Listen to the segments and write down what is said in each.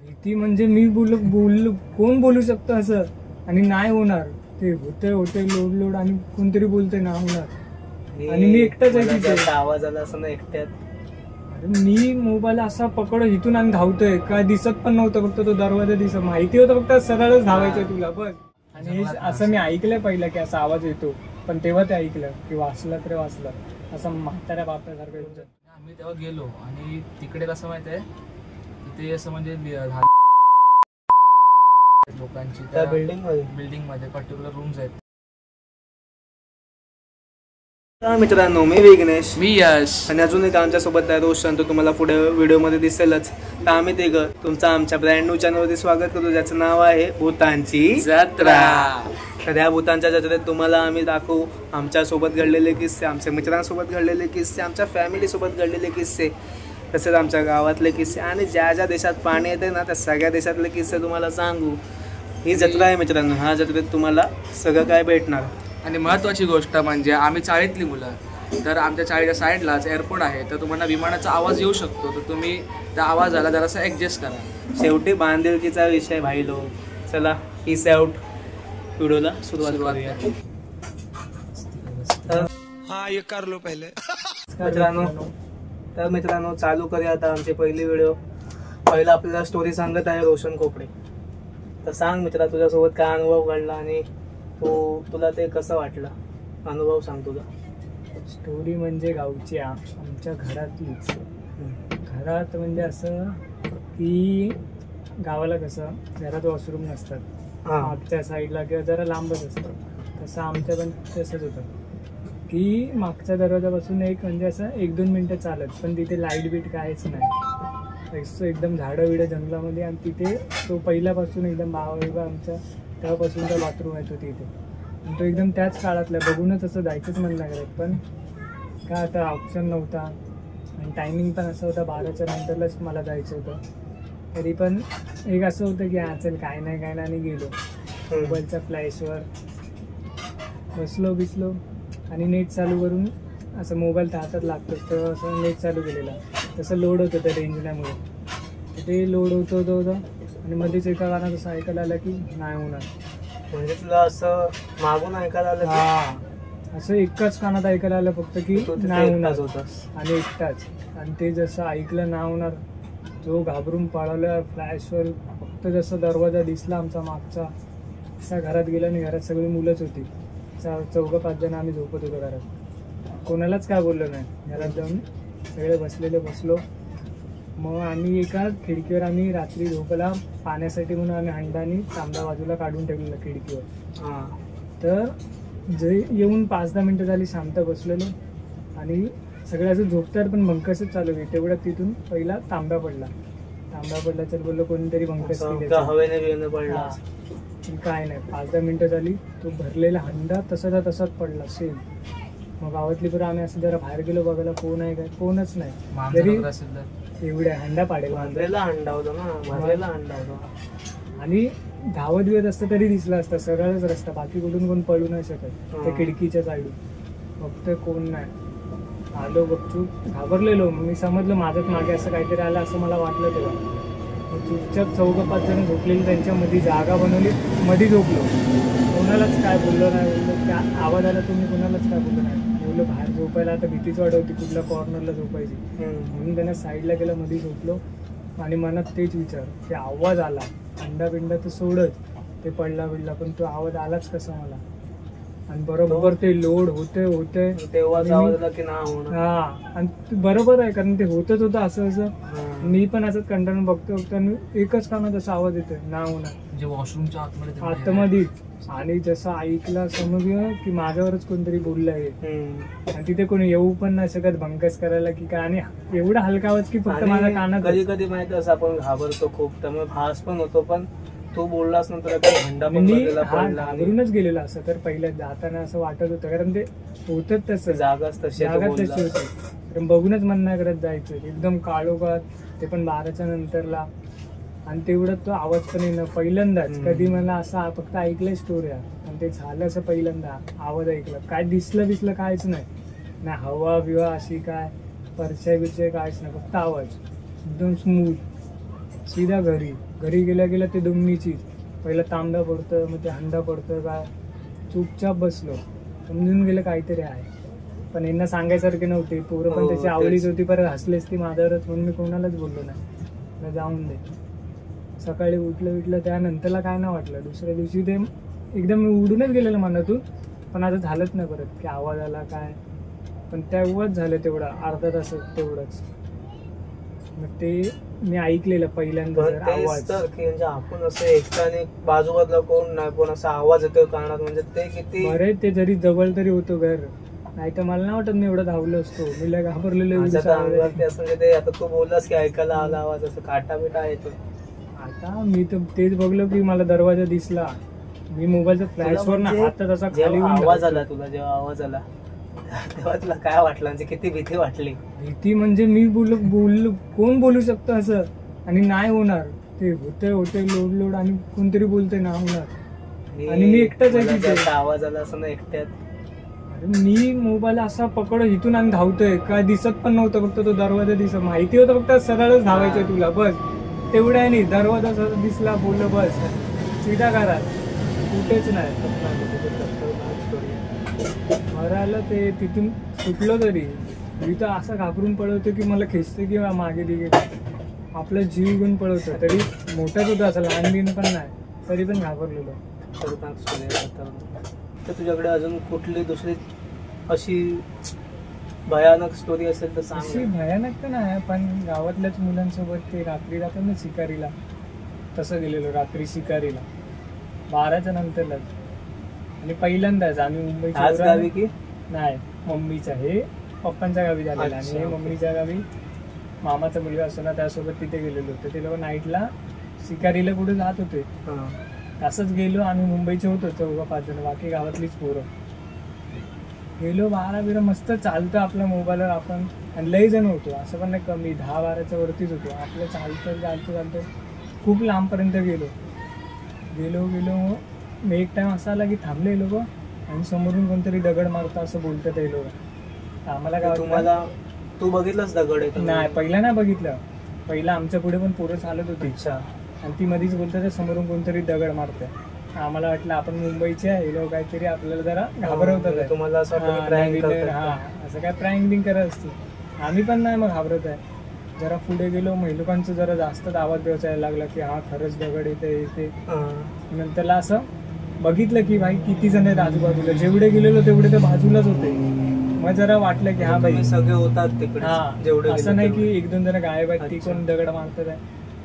भीती म्हणजे मी बोललो कोण बोलू शकतं असं आणि नाही होणार ते होते लोड आणि कोणतरी बोलते ना होणार आणि मी एकटाच आहे तिथे. आवाज आला असं ना एकट्यात. अरे मी मोबाईल असा पकडो इथून आणि धावतोय काय दिसत पण नव्हतं फक्त तो दरवाजा दिसत माहिती होतं फक्त सरळच धावायचं तुला बस. आणि असं मी ऐकलंय पहिलं की असा आवाज येतो पण तेव्हा ते ऐकलं की वाचला तर वाचला असं म्हाताऱ्या बापासारखं होतं. आम्ही तेव्हा गेलो आणि तिकडे कसं माहित आहे तिथे असं म्हणजे लोकांची त्या बिल्डिंग मध्ये पर्टिक्युलर रूम्स आहेत. मित्रांनो मी विघ्नेश, मी यश आणि अजून एक आमच्या सोबत आहे रोशन. तो तुम्हाला पुढे व्हिडिओ मध्ये दिसेलच. तर आम्ही ते तुमचं आमच्या ब्रँड न्यू चॅनलवरती स्वागत करतो ज्याचं नाव आहे भूतांची जत्रा. तर या भूतांच्या जत्रेत तुम्हाला आम्ही दाखवू आमच्या सोबत घडलेले किस्से, आमच्या मित्रांसोबत घडलेले किस्से, आमच्या फॅमिली सोबत घडलेले किस्से, तसेच आमच्या गावातले किस्से आणि ज्या ज्या देशात पाणी येते ना त्या सगळ्या देशातले किस्से तुम्हाला सांगू. ही जत्रा आहे मित्रांनो. ह्या जत्रेत तुम्हाला सगळं काय भेटणार. आणि महत्त्वाची गोष्ट म्हणजे आम्ही चाळीतली मुलं, तर आमच्या चाळीच्या साईडलाच एअरपोर्ट आहे, तर तुम्हाला विमानाचा आवाज येऊ शकतो, तर तुम्ही त्या आवाजाला जरासा ॲडजस्ट करा. शेवटी बांधिलकीचा विषय भाई लोक. चला पीस आउट, व्हिडिओला सुरुवात करूया. हाँ ये कर लो पहले. मित्रांनो चालू करूया आता आमची पहिली व्हिडिओ. पहिला आपल्याला स्टोरी सांगत आहे रोशन खोपडे. तर सांग मित्रा तुझ्यासोबत काय अनुभव घडला आणि तुला ते कसं वाटलं, अनुभव सांग तुझा. स्टोरी म्हणजे गावची आमच्या घरातलीच. घरात म्हणजे असं की गावाला कसं घरात वॉशरूम नसतात मागच्या साईडला किंवा जरा लांबच असतं, तसं आमच्या पण तसंच होतं की मागच्या दरवाजापासून एक म्हणजे असं 1-2 मिनटं चालत, पण तिथे लाईट बीट काहीच नाही, एकदम झाडं विडं जंगलामध्ये. आणि तिथे तो पहिल्यापासून एकदम बाबा आमच्या तेव्हापासून तो बाथरूम आहे तो तिथे, आणि तो एकदम त्याच काळातला बघूनच असं जायचंच मन लागलं. पण काय आता ऑप्शन नव्हता आणि टायमिंग पण असं होता 12च्या नंतरलाच मला जायचं होतं. तरी पण एक असं होतं की चल काय नाही आणि गेलो. मोबाईलच्या फ्लॅशवर बसलो आणि नेट चालू करून असं मोबाईल तर हातात लागतोच, तेव्हा असं नेट चालू केलेलं. तसं लोड होतं त्या रेंज नाहीमुळे ते लोड होतं आणि मध्येच एका गाणं तसं ऐकायला आलं की नाही होणार. म्हणजे तुला असं मागून ऐकायला आलं? हा, असं एकाच कानात ऐकायला आलं फक्त की नाही होणार होतास आणि एकटाच. आणि ते जसं ऐकलं नाही होणार जो घाबरून पळाला फ्लॅशवर. फक्त जसं दरवाजा दिसला आमचा मागचा असा घरात गेला आणि घरात सगळी मुलंच होती. 4-5 जण आम्ही झोपत होतो घरात. कोणालाच काय बोललो नाही. घरात जाऊन सगळे बसलो. मग आम्ही एका खिडकीवर आम्ही रात्री झोपायला पाण्यासाठी म्हणून आम्ही हंडा आणि तांब्या बाजूला काढून ठेवलेला खिडकीवर. तर जे येऊन 5-10 मिनटं झाली शांत बसलेलो आणि सगळे असं झोपतात पण भंकसच चालू आहे. तेवढ्यात तिथून पहिला तांब्या पडला तर बोललो कोणीतरी भंकस हवेने पडला. काय नाही 5-10 मिनटं झाली तो भरलेला हंडा तसाच पडला सेम. मग गावातली बरं आम्ही असं जरा बाहेर गेलो बघायला कोण आहे काय, कोणच नाही. तरी एवढ्या हंडा पाडेल हंडा होता ना आणि धावत असतं तरी दिसला असता सरळच रस्ता, बाकी कुठून कोण पळू नाही शकत त्या खिडकीच्या साईडून. फक्त कोण नाही. आलो बघचूप घाबरलेलो. मी समजलो माझ्याच मागे असं काहीतरी आलं असं मला वाटलं तेव्हा. चुपचाप 4-5 जण झोपलेली त्यांच्या मध्ये जागा बनवली, मध्ये झोपलो. कोणालाच काय बोललो नाही. त्या आवाज आला तुम्ही कोणालाच काय बोललो नाही. बोललो बाहेर झोपायला आता भीतीच वाढवती कुठल्या कॉर्नरला झोपायची म्हणून त्यांना साईडला गेला, मध्ये झोपलो. आणि मनात तेच विचार ते आवाज आला अंडा तर सोडत ते पडला पण तो आवाज आलाच कसा मला. आणि बरोबर ते लोड होते तेव्हाच आवाज आला की नाही होणार. हा, आणि बरोबर आहे कारण ते होतच होतं असं. मी पण असंच कंटाळून बघतो एकच कानात असा आवाज येतोय ना होणार म्हणजे वॉशरूमच्या आतमध्ये. आणि जसं ऐकला समजलं की माझ्यावरच कोणतरी बोललं आहे आणि तिथे कोणी येऊ पण नाही शकत भंकस करायला की काय. आणि एवढा हलका आवाज की फक्त माझ्या कानात. कधी माहिती असं आपण घाबरतो खूप, त्यामुळे भास पण होतो. पण तू बोललास नंतर घाबरूनच गेलेला असं. तर पहिल्या जाताना असं वाटत होतं कारण ते होतच तसं जागाच तशी होती. कारण बघूनच मन नाही करत जायचं. एकदम काळोखात ते पण 12च्या नंतरला. आणि तेवढं तो आवाज पण येणं पहिल्यांदाच. कधी मला असं फक्त ऐकलंय स्टोऱ्या आणि ते झालं असं पहिल्यांदा आवाज ऐकला. काय दिसलं काहीच नाही हवा बिवा अशी काय परछाई बिरछाई काहीच नाही, फक्त आवाज एकदम स्मूथ. सीधा घरी गेल्या गेल्या ते दोन्हीचीच पहिला तांब्या पडतं, मग ते हंडा पडतं काय. चुपचाप बसलो, समजून गेलं काहीतरी आहे. पण यांना सांगायसारखे नव्हते, पोरं पण हो, त्याची तेच. आवडीच होती, परत हसलेच ती माझ्यावरच, म्हणून मी कोणालाच बोललो नाही, जाऊन दे. सकाळी उठलं त्यानंतरला काय नाही वाटलं. दुसऱ्या दिवशी ते एकदम उडूनच गेलेलं मनातून, पण आता झालंच नाही परत की आवाज आला काय. पण तेव्हाच झालं तेवढं अर्धा तासात तेवढंच. मग ते मी ऐकलेलं पहिल्यांदा पण जर तेच आवाज. तर की म्हणजे आपण असं एकट्याने बाजूबाजूला कोण नाही, पण असा आवाज येतोय कानात, म्हणजे ते किती. बरे ते जरी जवळ तरी होतो घर, नाही तर मला नाही वाटत मी एवढं धावलो असतो. मी लय घाबरलेलो माझ्या तर एवढं. अंगात ते असं म्हणजे ते आता तू बोललास की ऐकायला आला आवाज, असं काटा बिटा येतो. आता मी तर तेच बघलो की मला दरवाजा दिसला, मी मोबाईलच्या फ्लॅशवर ना म्हणजे हातात असा खाली जेव्हा येऊन आवाज धावतो. आला तुला, जेव्हा आवाज आला तेव्हा तुला काय वाटलं, म्हणजे किती भीती वाटली? भीती म्हणजे मी बोललो कोण बोलू शकतं असं, आणि नाही होणार. ते होते लोड आणि कोणतरी बोलते ना होणार, आणि मी एकटाच आहे मला तिथे. जसा आवाज आला असं ना एकट्यात. अरे मी मोबाईल असा पकडो इथून आणि धावतोय, काय दिसत पण नव्हतं, फक्त तो दरवाजा दिसत माहिती होतं, फक्त सरळच धावायचं तुला बस तेवढ्या नाही. दरवाजा दिसला, बोललो बस सीधा घरात, कुठेच नाही. मरायला ते तिथून सुटलो तरी मी तर असं घाबरून पळवतो की मला खेचते किंवा मागे दिगे आपला जीव घेऊन पळवतो. तरी मोठाच होता असं, लहान बिन पण नाही, तरी पण घाबरलेलो. तर तुझ्याकडे अजून कुठली दुसरी अशी भयानक स्टोरी असेल तर अशी सांग. भयानक तर नाही, पण गावातल्याच मुलांसोबत ते रात्री जातात ना शिकारीला, तसं गेलेलो रात्री शिकारीला 12च्या नंतरलाच. आणि पहिल्यांदाच आम्ही मुंबईच्या आज गावी की नाही, मम्मीच्या हे पप्पांच्या गावी झालेलं, आणि अच्छा, हे ओके. मम्मीच्या गावी मामाचा मुलगा असतो ना त्यासोबत तिथे गेलेलो होतो. ते लोक नाईटला शिकारीला कुठे जात होते. हा. असंच गेलो आम्ही, मुंबईचे होतो 4-5 जण, बाकी गावातलीच पोरं. गेलो 12 मस्त चालतं आपल्या मोबाईलवर आपण, आणि लई जण होतो, असं पण नाही कमी, 10-12च्या वरतीच होतो. आपलं चालतं खूप लांबपर्यंत गेलो. मग एक टाइम असा आला की थांबले लोक, आणि समोरून कोणतरी दगड मारतं असं बोलतात ते लोक. आम्हाला काय वाटलं, तुम्हाला तू बघितलंस दगड आहे नाही पहिला नाही बघितलं. पहिला आमच्या पुढे पण पोरं चालत होती, अच्छा. आणि ती मधीच बोलतात समोरून कोणतरी दगड मारतंय. आम्हाला वाटलं आपण मुंबईचे आहे, हे लोक काहीतरी आपल्याला जरा घाबरवतात आहे. तुम्हाला असं वाटलं की हा, prank नवीन करतात हा, का? असं काय प्रँक बिंक करत असतील. आम्ही पण नाही मग घाबरत आहे. जरा पुढे गेलो, मग लोकांचं जरा जास्तच आवाज द्यायला लागला की हा खरंच दगड येते. हा. नंतरला असं बघितलं की भाई किती जण आहेत आजूबाजूला, जेवढे गेलेलो तेवढे ते बाजूलाच होते. मग जरा वाटलं की हा भाई तुम्ही सगळे होतात तिकडे, हा, जेवढे असं गेले नाही की तेवढे. 1-2 जण गायब आहेत ती अच्छा. कोण दगड मारतात आहे,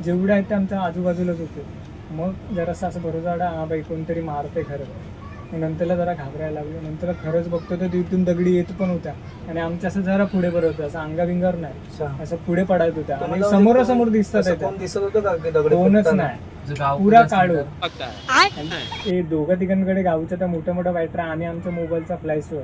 जेवढे आहेत ते आमच्या आजूबाजूलाच होते. मग जरासं असं भरोसा वाटा हा बाई कोणतरी मारते खरं. मग नंतरला जरा घाबरायला लागलो. नंतर खरंच बघतो तर तिथून दगडी येत पण होत्या, आणि आमच्या असं जरा पुढे बरं होतं, असं अंगाबिंगावर नाही, अच्छा. असं पुढे पडायत होत्या, आणि तुम्हाला समोरासमोर दिसतात असं आहेत. कोण दिसत होतं का की दगड कोणच फेकताना? नाही, पुरा काढू. ते 2-3 गावच्या त्या मोठ्या बॅटऱ्या आणि आमच्या मोबाईलचा फ्लॅशवर,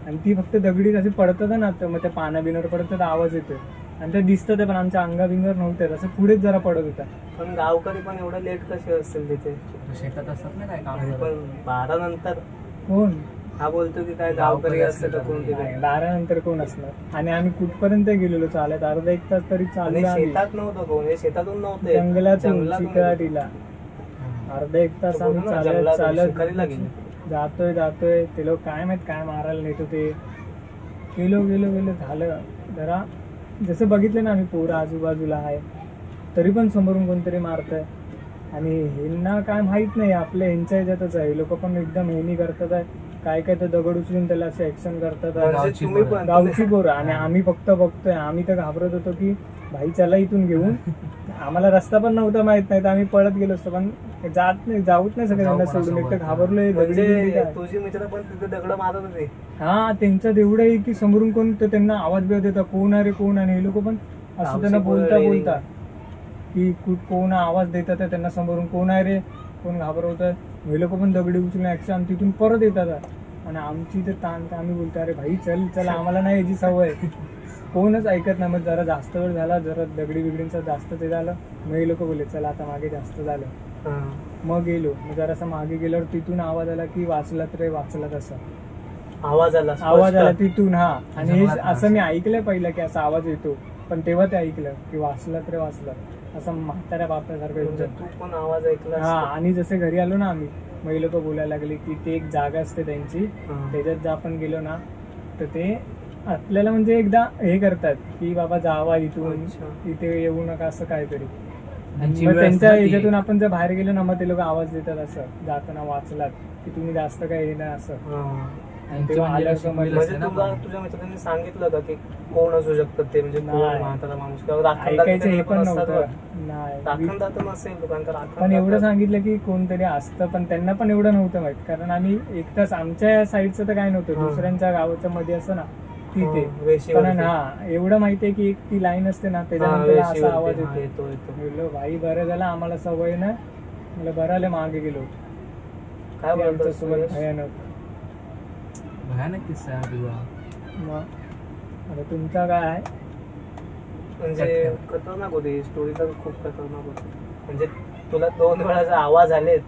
आणि ती फक्त दगडी अशी पडतात ना, तर मग त्या पानाबिनावर पडतात आवाज येतोय, आणि त्या दिसतात पण आमच्या अंगाबिंगावर नव्हत्या, असं पुढेच जरा पडत होता. पण गावकरी पण एवढं लेट कसे असतील तिथे? शेतात असतात ना काय काम आणि पण 12 नंतर कोण हा बोलतो की काय गावकरी असते तर कोण तिथे? 12 नंतर कोण असणार. आणि आम्ही कुठपर्यंत गेलेलो चालत, अर्धा 1 तास तरी आणि चाललो आम्ही. शेतात नव्हतं कोण, हे शेतातून नव्हते, जंगलातून जंगलातून चिकारीला अर्धा 1 तास आम्ही बोललो ना, जंगलातून शिकारीला चालत गेले. जातोय. ते लोक काय माहित काय मारायला नेत होते. गेलो झालं जरा, जसं बघितलं ना आम्ही पोरं आजूबाजूला आहे, तरी पण समोरून कोणतरी मारतंय, आणि ह्यांना काय माहित नाही, आपल्या ह्यांच्या ह्याच्यातच आहे. लोक पण एकदम हेनी करतात आहे, काय तर दगड उचलून त्याला असं ऍक्शन करतात आहे. म्हणजे तुम्ही पण गावची पोरं, आणि आम्ही फक्त बघतोय. आम्ही तर घाबरत होतो की भाई चला इथून घेऊन, आम्हाला रस्ता पण नव्हता माहित नाही, तर आम्ही पळत गेलो असतो, पण जाऊच नाही सगळ्यांना सोडून. एक तर घाबरलोय, म्हणजे तुझी मित्र पण तिथे दगड मारत होते. हा, त्यांचं एवढं आहे की समोरून कोण, तर त्यांना आवाज बिवाज देतात कोण आहे रे कोण, आणि हे लोक पण असं त्यांना बोलता की कोण आवाज देतात आहे, त्यांना समोरून कोण आहे रे कोण घाबरवतात. हे लोक पण दगडी उचलून ऍक्शन तिथून परत येतात, आणि आमची तर ताण, आम्ही बोलतो अरे भाई चल आम्हाला नाही याची सवय. कोणच ऐकत नाही. मग जरा जास्त वेळ झाला, जरा दगडी बिगडींचं जास्त ते झालं, मग हे लोक बोलले चला आता मागे जास्त झालं. हा. मग गेलो, मग जरासा मागे गेल्यावर तिथून आवाज आला की वाचलात असं आवाज आला तिथून. हा, आणि हे असं मी ऐकलंय पहिलं की असा आवाज येतो, पण तेव्हा ते ऐकलं की वाचलात असं म्हाताऱ्या बापासारखं म्हणजे एकदम. तू पण आवाज ऐकला हा, आणि जसे घरी आलो ना आम्ही, मग हे लोक बोलायला लागले की ते एक जागा असते त्यांची, त्याच्यात जर आपण गेलो ना तर ते आपल्याला म्हणजे एकदा हे करतात की बाबा जावा इथून, इथे येऊ नका असं काहीतरी. आणि मग त्यांच्या ह्याच्यातून आपण जर बाहेर गेलो ना मग ते लोक आवाज देतात असं जाताना वाचलात की तुम्ही जास्त काही येणार असं. आणि तेव्हा आलं समजलं. म्हणजे तुला तुझ्या मित्रांनी सांगितलं का की कोण असू शकतं ते, म्हणजे कोण नाही. म्हातारा माणूस किंवा ऐकायचं हे पण असतात नव्हतं. बघ. नाही, राखणदार नसेल कारण पण एवढं सांगितलं की कोणतरी असतं, पण त्यांना पण एवढं नव्हतं माहित, कारण आम्ही एकटाच आमच्या साईडचं तर काय नव्हतं, दुसऱ्यांच्या गावाच्या मध्ये असं ना तिथे. पण हा एवढं माहितीये की एक ती लाईन असते ना त्याच्यानंतर असा आवाज येतो. बोललो भाई बरं झालं आम्हाला सवय ना, मला बरं आलं मागे गेलो. काय बोलतो सोबत भयानक किस्सा आहे तुझा. मग आता तुमचा काय आहे? म्हणजे खतरनाक होती स्टोरी, तर खूप खतरनाक होती. म्हणजे तुला 2 वेळाचे आवाज आलेत.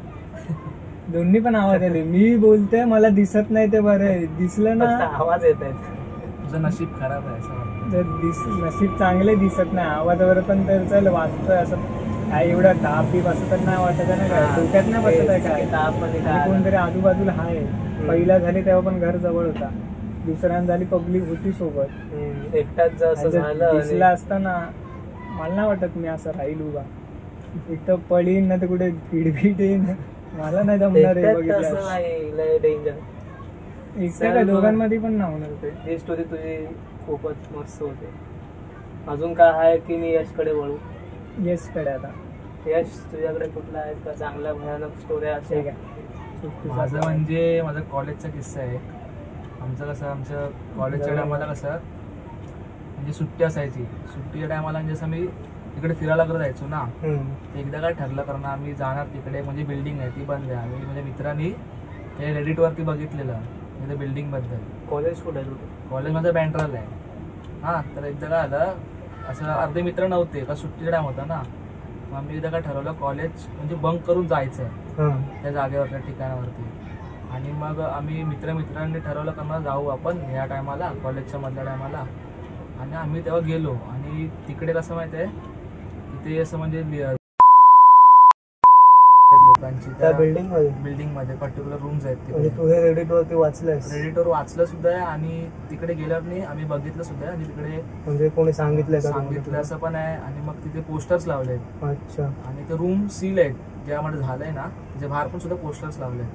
दोन्ही पण आवाज आले. मी बोलते मला दिसत नाही ते बरं, दिसलं ना आवाज येत आहेत. तुझं नशीब खराब आहे असं वाटतं. जर नशीब चांगले दिसत नाही आवाजावर, पण तर चल वाचतोय असं काय एवढं ताप बीप असं तर नाही वाटत आहे ना, काय डोक्यात नाही बसत आहे काय. आणि कोणतरी आजूबाजूला आहे. पहिला झाली तेव्हा पण घर जवळ होता, दुसऱ्यांदा झाली पब्लिक होती सोबत. एकटाच असं झालं दिसला असताना मला नाही वाटत मी असं राहील उभा. एक तर पळीन ना तर कुठे फिडफिट येईन, मला नाही जमणार आहे बघितलं. डेंजर एकट्या काय दोघांमध्ये पण नाही होणार ते. ही स्टोरी तुझी खूपच मस्त होते. अजून काय आहे की मी यशकडे वळू? येस कडे आता यश तुझ्याकडे कुठला आहे का चांगल्या भयानक स्टोऱ्या असेल? ठीक आहे. माझं म्हणजे माझा कॉलेजचा किस्सा आहे. आमचं कसं आमच्या कॉलेजच्या टायमाला कसं म्हणजे सुट्टी असायची. सुट्टीच्या टायमाला म्हणजे असं मी तिकडे फिरायला करत जायचो ना. एकदा काय ठरलं कारण आम्ही जाणार तिकडे, म्हणजे बिल्डिंग आहे ती बंद आहे. आम्ही माझ्या मित्रांनी ते रेडिटवरती बघितलेलं म्हणजे बिल्डिंग बद्दल. कॉलेज कुठे आहे? कॉलेज माझं बँड्राला आहे. हां, तर एकदा काय आलं असं अर्धे मित्र नव्हते का सुट्टीचा टाइम होता ना, मग आम्ही एकदा काय ठरवलं कॉलेज म्हणजे बंक करून जायचं त्या जागेवर त्या ठिकाणावरती. आणि मग आम्ही मित्रांनी ठरवलं करणार जाऊ आपण या टायमाला कॉलेजच्या मधल्या टायमाला. आणि आम्ही तेव्हा गेलो आणि तिकडे कसं माहिती आहे तिथे असं म्हणजे लोकांची त्या बिल्डिंग मध्ये पर्टिक्युलर रूम्स आहेत तिकडे. तू हे रेडिटवरती वाचलंयस? रेडिटवर वाचलं सुद्धा आहे आणि तिकडे गेल्यावर नाही आम्ही बघितलं सुद्धा आहे. आणि तिकडे म्हणजे कोणी सांगितलं असं पण आहे. आणि मग तिथे पोस्टर्स लावले आहेत. अच्छा. आणि ते रूम सील आहेत ज्यामध्ये झालंय ना त्याच्या बाहेर पण सुद्धा पोस्टर्स लावले आहेत.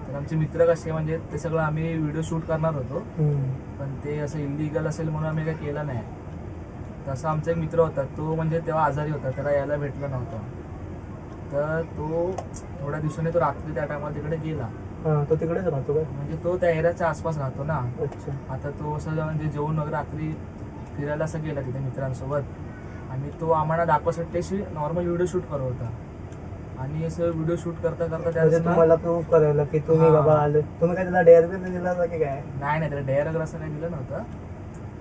तर आमचे मित्र कसे म्हणजे ते सगळं आम्ही व्हिडिओ शूट करणार होतो, पण ते असं इलिगल असेल म्हणून आम्ही काही केलं नाही. तसा आमचा एक मित्र होता तो म्हणजे तेव्हा आजारी होता, त्याला यायला भेटलं नव्हतं. तर तो थोड्या दिवसांनी तो रात्री त्या टायमाला तिकडे गेला. तो तिकडेच राहतो का? म्हणजे तो त्या एरियाच्या आसपास राहतो ना. अच्छा. आता तो असं म्हणजे जेवण वगैरे रात्री फिरायला असं गेला तिथे मित्रांसोबत. आणि तो आम्हाला दाखवासाठी अशी नॉर्मल व्हिडिओ शूट करत होता. आणि असं व्हिडिओ शूट करता करता तुम्हाला प्रूव्ह करायला की तुम्ही बाबा आले. तुम्ही काय त्याला डेअर बिल दिला होता की काय? नाही त्याला डेअर वगैरे असं काही दिलं नव्हतं.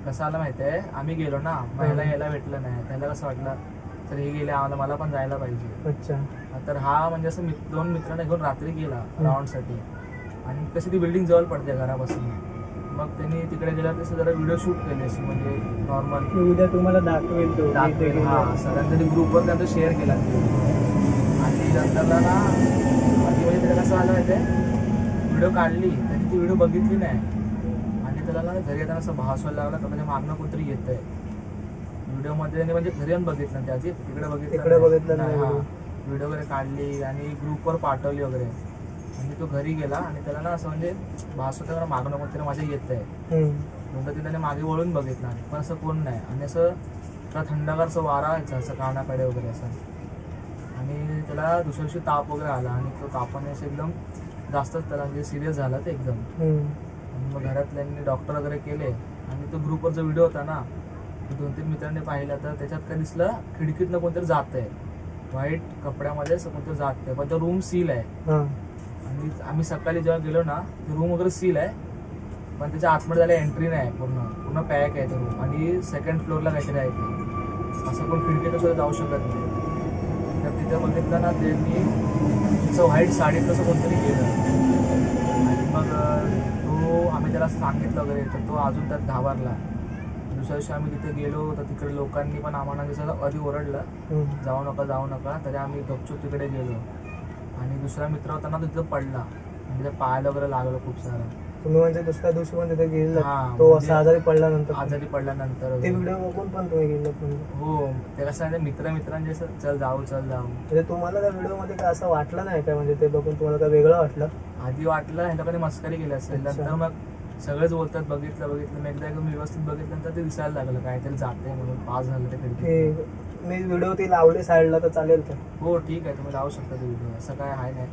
कसं आलं माहितीये आम्ही गेलो ना, मला यायला भेटलं नाही. त्याला कसं वाटलं तर हे गेले आम्हाला मला पण जायला पाहिजे. अच्छा. तर हा म्हणजे असं 2 मित्रांना घेऊन रात्री गेला राऊंडसाठी. आणि कशी ती बिल्डिंग जवळ पडते घरापासून. मग त्यांनी तिकडे गेल्यावर तसं जरा व्हिडिओ शूट केले अशी म्हणजे नॉर्मल. उद्या तुम्हाला दाखवेल तो. हा सगळ्यांनी ग्रुपवर त्यांचा शेअर केला. आणि नंतरला ना म्हणजे त्याला कसं आलं माहिती आहे व्हिडिओ काढली त्यांनी ती व्हिडिओ बघितली नाही. आणि त्याला ना घरी येताना असं भासवायला लागला तर म्हणजे मागणं कोणतरी येत आहे व्हिडिओमध्ये. त्यांनी म्हणजे घरी येऊन बघितलं त्याआधी तिकडे बघितलं हा व्हिडिओ वगैरे काढली आणि ग्रुपवर पाठवली वगैरे. आणि तो घरी गेला आणि त्याला ना असं म्हणजे भास होता मागणं कोणतरी माझ्या येत आहे. नंतर त्याने मागे वळून बघितलं पण असं कोण नाही. आणि असं त्याला थंडगार असं वारा व्हायचा असं कानाकडे वगैरे असं. आणि त्याला दुसऱ्या दिवशी ताप वगैरे आला आणि तो तापाने असं एकदम जास्तच त्याला म्हणजे सिरियस झाला ते एकदम. आणि मग घरातल्यांनी डॉक्टर वगैरे केले. आणि तो ग्रुपवर जो व्हिडिओ होता ना 2-3 मित्रांनी पाहिला तर त्याच्यात काय दिसलं खिडकीतनं कोणतरी जात आहे व्हाईट कपड्यामध्ये असं कोणतरी जात आहे. पण तो रूम सील आहे. आणि आम्ही सकाळी जेव्हा गेलो ना रूम वगैरे सील आहे पण त्याच्या आतमध्ये झाल्या एंट्री नाही. पूर्ण पॅक आहे तो रूम. आणि 2nd फ्लोअरला काहीतरी आहे ते असं कोण खिडकीतून सुद्धा जाऊ शकत नाही. तर तिथे बघितलं ना त्यांनी तिचं व्हाईट साडीत तसं कोणतरी गेलं. आणि मग तो आम्ही त्याला सांगितलं वगैरे तर तो अजून त्यात घाबरला. दुसऱ्या दिवशी आम्ही तिथे गेलो तर तिकडे लोकांनी पण आम्हाला जसं आधी ओरडलं जाऊ नका, तरी आम्ही गपचूप तिकडे गेलो. आणि दुसरा मित्र होता ना, तो तिथं पडला, म्हणजे पायाला वगैरे लागलं खूप सारं. तुम्ही म्हणजे दुसऱ्या दिवशी पण तिथे गेला, हा, तो म्हणजे असा आजारी पडल्यानंतर ते व्हिडिओ बघून पण तुम्ही गेलो म्हणजे? हो, ते कसं आहे, मित्रांचे असं चल जाऊ. म्हणजे तुम्हाला त्या व्हिडिओ मध्ये काय असं वाटलं नाही का, म्हणजे ते बघून तुम्हाला काय वेगळं वाटलं? आधी वाटलं ह्या लोकांनी मस्करी केली असेल, नंतर मग सगळेच बोलतात बघितलं मग एकदा एकदम व्यवस्थित बघितल्यानंतर ते दिसायला लागलं काहीतरी जाते म्हणून पास झालं ते खिडकी. मी व्हिडिओ ती लावले साईडला तर चालेल का? हो ठीक आहे, तुम्ही लावू शकता ते व्हिडिओ, असं काय आहे नाही.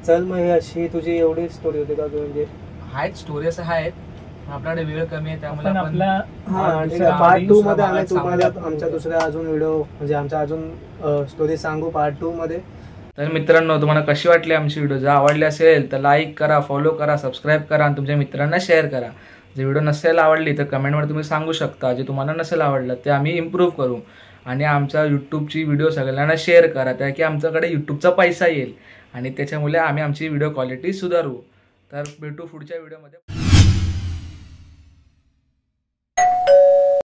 चल मग ही अशी तुझी एवढी स्टोरी होती का? म्हणजे आहेत स्टोरी असं आहेत, आपल्याकडे वेळ कमी आहे त्यामुळे आपण पार्ट 2 मध्ये आम्ही तुम्हाला आमच्या दुसऱ्या अजून व्हिडिओ म्हणजे आमच्या अजून स्टोरी सांगू पार्ट 2 मध्ये. तर मित्रांनो, तुम्हाला कशी वाटली आमची व्हिडिओ? जर आवडली असेल तर लाईक करा, फॉलो करा, सबस्क्राईब करा आणि तुमच्या मित्रांना शेअर करा. जर व्हिडिओ नसेल आवडली तर कमेंटवर तुम्ही सांगू शकता, जे तुम्हाला नसेल आवडलं ते आम्ही इम्प्रूव्ह करू. आणि आमच्या यूट्यूबची व्हिडिओ सगळ्यांना शेअर करा, त्या की आमच्याकडे यूट्यूबचा पैसा येईल आणि त्याच्यामुळे आम्ही आमची व्हिडिओ क्वालिटी सुधारू. तर भेटू पुढच्या व्हिडिओमध्ये.